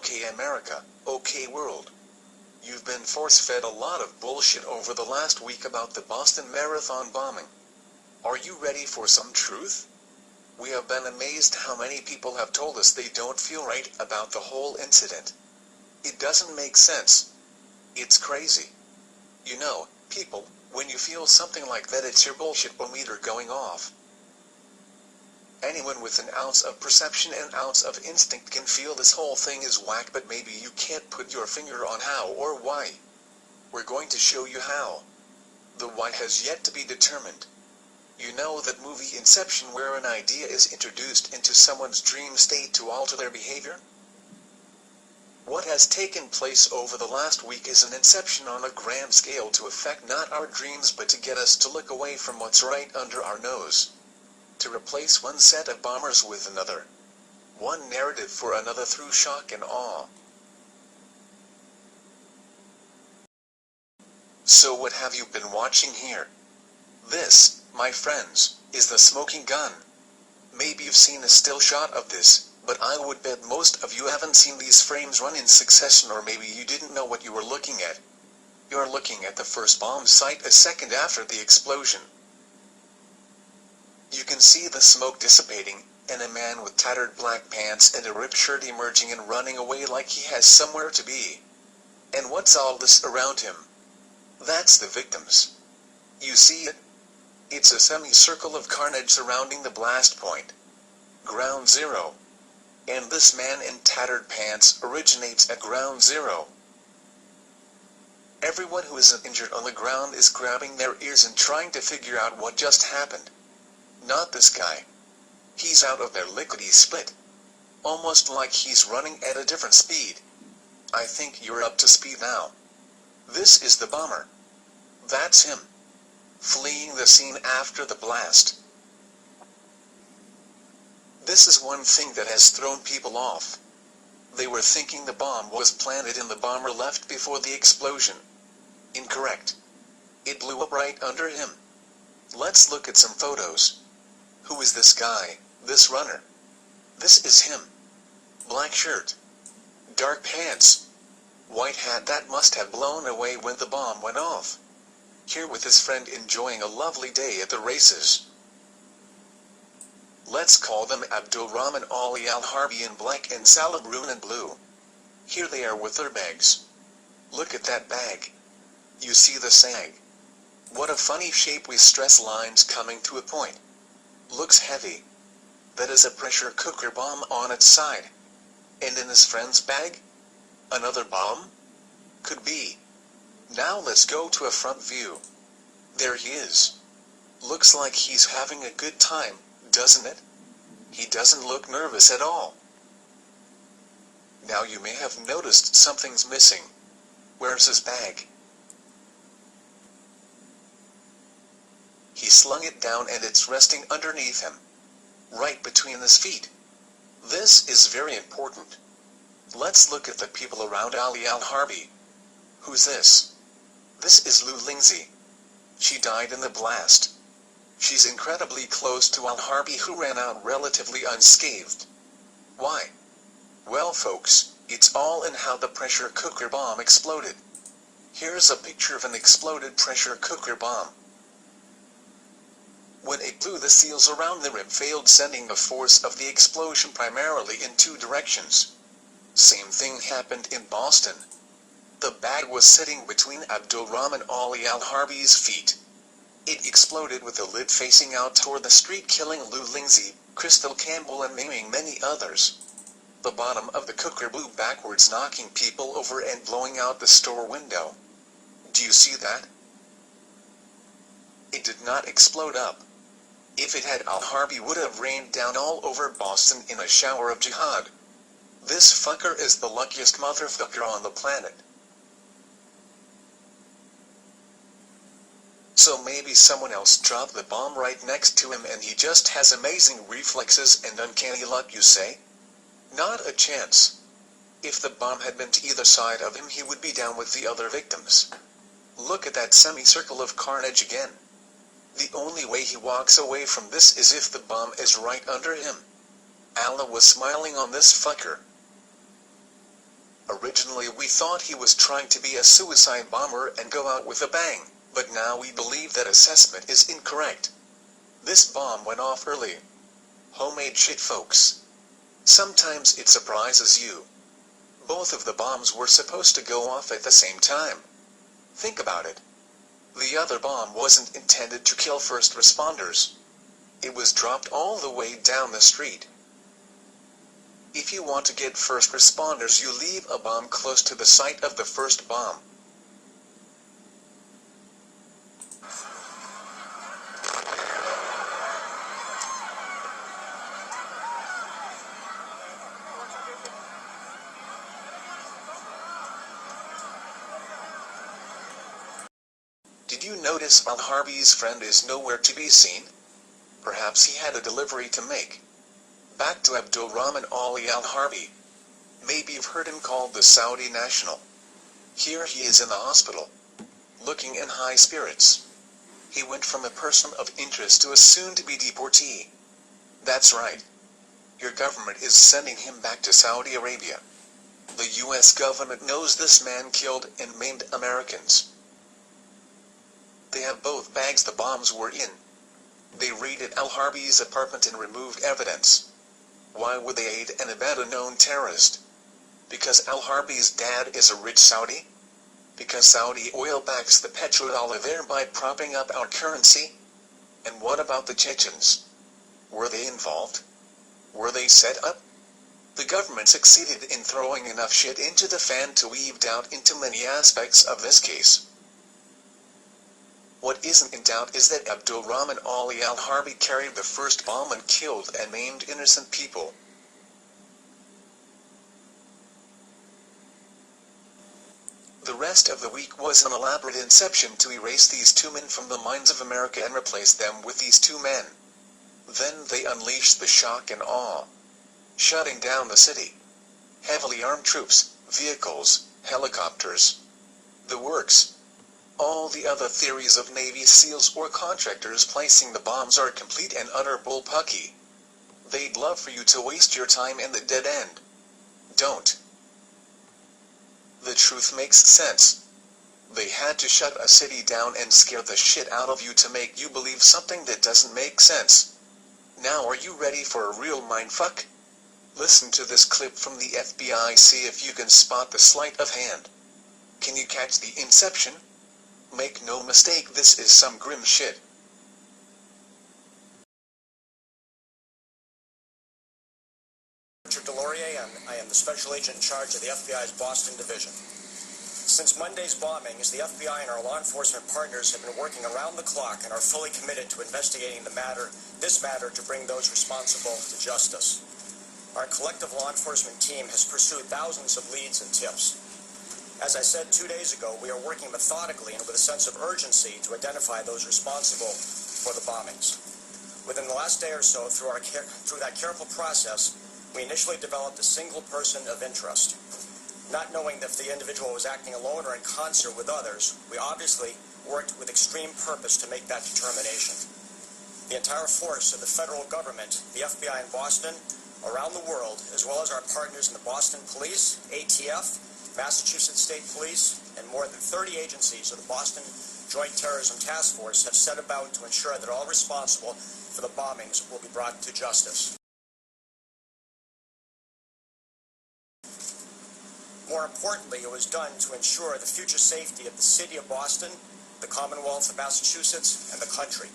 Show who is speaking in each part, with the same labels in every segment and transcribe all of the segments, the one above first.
Speaker 1: Okay America, okay world. You've been force-fed a lot of bullshit over the last week about the Boston Marathon bombing. Are you ready for some truth? We have been amazed how many people have told us they don't feel right about the whole incident. It doesn't make sense. It's crazy. You know, people, when you feel something like that, it's your bullshit meter going off. Anyone with an ounce of perception and ounce of instinct can feel this whole thing is whack, but maybe you can't put your finger on how or why. We're going to show you how. The why has yet to be determined. You know that movie Inception, where an idea is introduced into someone's dream state to alter their behavior? What has taken place over the last week is an inception on a grand scale to affect not our dreams but to get us to look away from what's right under our nose. To replace one set of bombers with another. One narrative for another through shock and awe. So what have you been watching here? This, my friends, is the smoking gun. Maybe you've seen a still shot of this, but I would bet most of you haven't seen these frames run in succession, or maybe you didn't know what you were looking at. You're looking at the first bomb site a second after the explosion. You can see the smoke dissipating, and a man with tattered black pants and a ripped shirt emerging and running away like he has somewhere to be. And what's all this around him? That's the victims. You see it? It's a semicircle of carnage surrounding the blast point. Ground Zero. And this man in tattered pants originates at Ground Zero. Everyone who isn't injured on the ground is grabbing their ears and trying to figure out what just happened. Not this guy. He's out of their lickety-split. Almost like he's running at a different speed. I think you're up to speed now. This is the bomber. That's him. Fleeing the scene after the blast. This is one thing that has thrown people off. They were thinking the bomb was planted and the bomber left before the explosion. Incorrect. It blew up right under him. Let's look at some photos. Who is this guy, this runner? This is him. Black shirt. Dark pants. White hat. That must have blown away when the bomb went off. Here with his friend enjoying a lovely day at the races. Let's call them Abdul Rahman Ali Al-Harbi in black and Salah Brun in blue. Here they are with their bags. Look at that bag. You see the sag. What a funny shape with stress lines coming to a point. Looks heavy. That is a pressure cooker bomb on its side. And in his friend's bag? Another bomb? Could be. Now let's go to a front view. There he is. Looks like he's having a good time, doesn't it? He doesn't look nervous at all. Now you may have noticed something's missing. Where's his bag? He slung it down and it's resting underneath him. Right between his feet. This is very important. Let's look at the people around Ali Al-Harbi. Who's this? This is Lou Lindsay. She died in the blast. She's incredibly close to Al-Harbi, who ran out relatively unscathed. Why? Well folks, it's all in how the pressure cooker bomb exploded. Here's a picture of an exploded pressure cooker bomb. When it blew, the seals around the rim failed, sending the force of the explosion primarily in two directions. Same thing happened in Boston. The bag was sitting between Abdul Rahman Ali Al-Harbi's feet. It exploded with the lid facing out toward the street, killing Lou Lindsay, Crystal Campbell and maiming many others. The bottom of the cooker blew backwards, knocking people over and blowing out the store window. Do you see that? It did not explode up. If it had, Al-Harbi would have rained down all over Boston in a shower of jihad. This fucker is the luckiest motherfucker on the planet. So maybe someone else dropped the bomb right next to him and he just has amazing reflexes and uncanny luck, you say? Not a chance. If the bomb had been to either side of him, he would be down with the other victims. Look at that semicircle of carnage again. The only way he walks away from this is if the bomb is right under him. Allah was smiling on this fucker. Originally we thought he was trying to be a suicide bomber and go out with a bang, but now we believe that assessment is incorrect. This bomb went off early. Homemade shit, folks. Sometimes it surprises you. Both of the bombs were supposed to go off at the same time. Think about it. The other bomb wasn't intended to kill first responders. It was dropped all the way down the street. If you want to get first responders, you leave a bomb close to the site of the first bomb. Did you notice Al-Harbi's friend is nowhere to be seen? Perhaps he had a delivery to make. Back to Abdulrahman Ali Al-Harbi. Maybe you've heard him called the Saudi National. Here he is in the hospital, looking in high spirits. He went from a person of interest to a soon-to-be deportee. That's right. Your government is sending him back to Saudi Arabia. The US government knows this man killed and maimed Americans. They have both bags the bombs were in. They raided Al-Harbi's apartment and removed evidence. Why would they aid and abet a known terrorist? Because Al-Harbi's dad is a rich Saudi? Because Saudi oil backs the petrodollar, thereby propping up our currency? And what about the Chechens? Were they involved? Were they set up? The government succeeded in throwing enough shit into the fan to weave doubt into many aspects of this case. What isn't in doubt is that Abdulrahman Ali Al-Harbi carried the first bomb and killed and maimed innocent people. The rest of the week was an elaborate inception to erase these two men from the minds of America and replace them with these two men. Then they unleashed the shock and awe, shutting down the city. Heavily armed troops, vehicles, helicopters. The works. All the other theories of Navy SEALs or contractors placing the bombs are complete and utter bullpucky. They'd love for you to waste your time in the dead end. Don't. The truth makes sense. They had to shut a city down and scare the shit out of you to make you believe something that doesn't make sense. Now are you ready for a real mindfuck? Listen to this clip from the FBI, see if you can spot the sleight of hand. Can you catch the inception? Make no mistake, this is some grim shit.
Speaker 2: Richard Delorier, and I am the special agent in charge of the FBI's Boston Division. Since Monday's bombings, the FBI and our law enforcement partners have been working around the clock and are fully committed to investigating this matter to bring those responsible to justice. Our collective law enforcement team has pursued thousands of leads and tips. As I said 2 days ago, we are working methodically and with a sense of urgency to identify those responsible for the bombings. Within the last day or so, through that careful process, we initially developed a single person of interest. Not knowing if the individual was acting alone or in concert with others, we obviously worked with extreme purpose to make that determination. The entire force of the federal government, the FBI in Boston, around the world, as well as our partners in the Boston Police, ATF, Massachusetts State Police, and more than 30 agencies of the Boston Joint Terrorism Task Force have set about to ensure that all responsible for the bombings will be brought to justice. More importantly, it was done to ensure the future safety of the city of Boston, the Commonwealth of Massachusetts, and the country.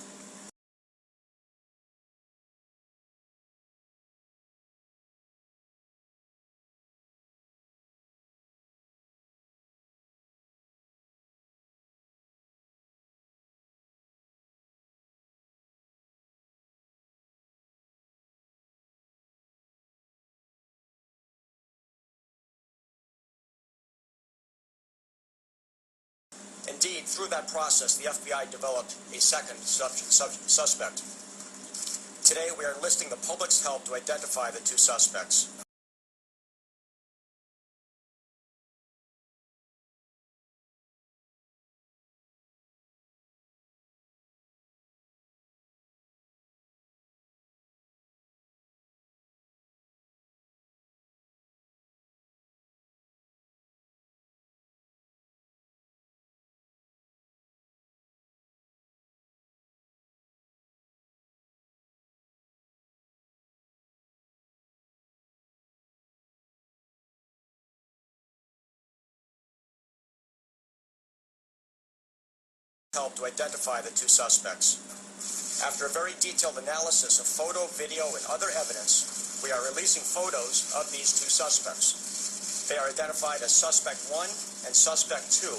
Speaker 2: Indeed, through that process, the FBI developed a second suspect. Today, we are enlisting the public's help to identify the two suspects. help to identify the two suspects. After a very detailed analysis of photo, video, and other evidence, we are releasing photos of these two suspects. They are identified as Suspect 1 and Suspect 2.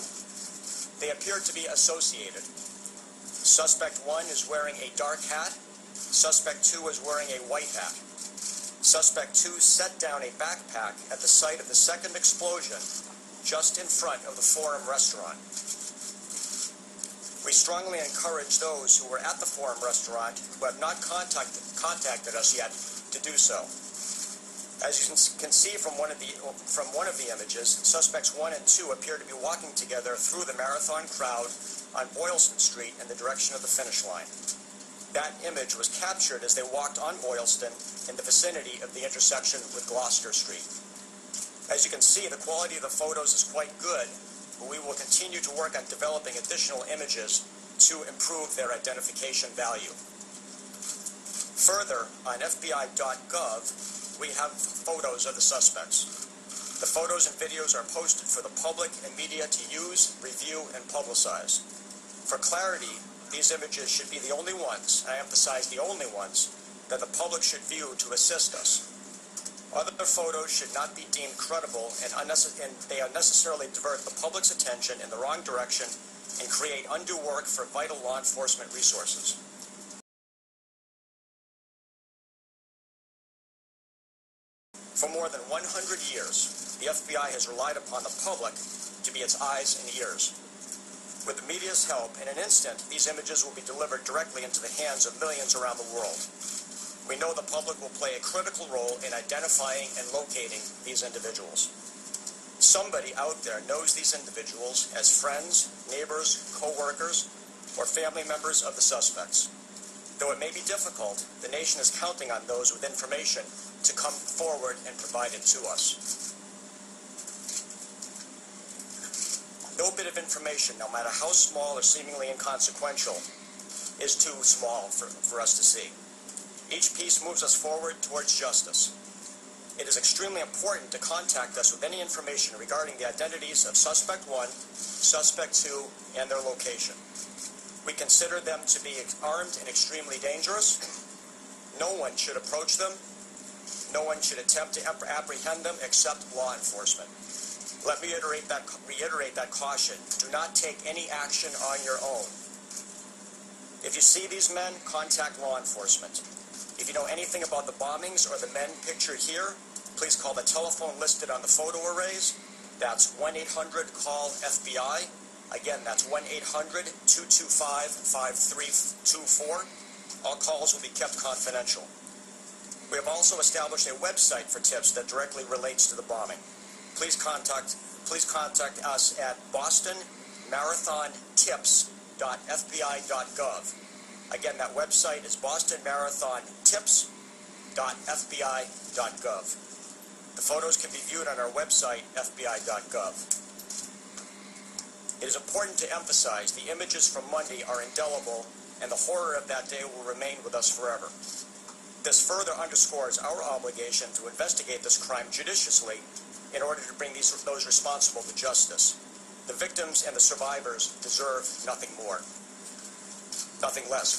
Speaker 2: They appear to be associated. Suspect 1 is wearing a dark hat. Suspect 2 is wearing a white hat. Suspect 2 set down a backpack at the site of the second explosion, just in front of the Forum restaurant. We strongly encourage those who were at the Forum restaurant who have not contacted us yet to do so. As you can see from one of the images, suspects 1 and 2 appear to be walking together through the marathon crowd on Boylston Street in the direction of the finish line. That image was captured as they walked on Boylston in the vicinity of the intersection with Gloucester Street. As you can see, the quality of the photos is quite good, but we will continue to work on developing additional images to improve their identification value. Further, on FBI.gov, we have photos of the suspects. The photos and videos are posted for the public and media to use, review, and publicize. For clarity, these images should be the only ones, and I emphasize the only ones, that the public should view to assist us. Other photos should not be deemed credible, and they unnecessarily divert the public's attention in the wrong direction and create undue work for vital law enforcement resources. For more than 100 years, the FBI has relied upon the public to be its eyes and ears. With the media's help, in an instant, these images will be delivered directly into the hands of millions around the world. We know the public will play a critical role in identifying and locating these individuals. Somebody out there knows these individuals as friends, neighbors, co-workers, or family members of the suspects. Though it may be difficult, the nation is counting on those with information to come forward and provide it to us. No bit of information, no matter how small or seemingly inconsequential, is too small for us to see. Each piece moves us forward towards justice. It is extremely important to contact us with any information regarding the identities of Suspect 1, Suspect 2, and their location. We consider them to be armed and extremely dangerous. No one should approach them. No one should attempt to apprehend them except law enforcement. Let me reiterate that caution. Do not take any action on your own. If you see these men, contact law enforcement. If you know anything about the bombings or the men pictured here, please call the telephone listed on the photo arrays. That's 1-800-CALL-FBI. Again, that's 1-800-225-5324. All calls will be kept confidential. We have also established a website for tips that directly relates to the bombing. Please contact us at bostonmarathontips.fbi.gov. Again, that website is bostonmarathontips.fbi.gov. The photos can be viewed on our website, fbi.gov. It is important to emphasize the images from Monday are indelible, and the horror of that day will remain with us forever. This further underscores our obligation to investigate this crime judiciously in order to bring those responsible to justice. The victims and the survivors deserve nothing less.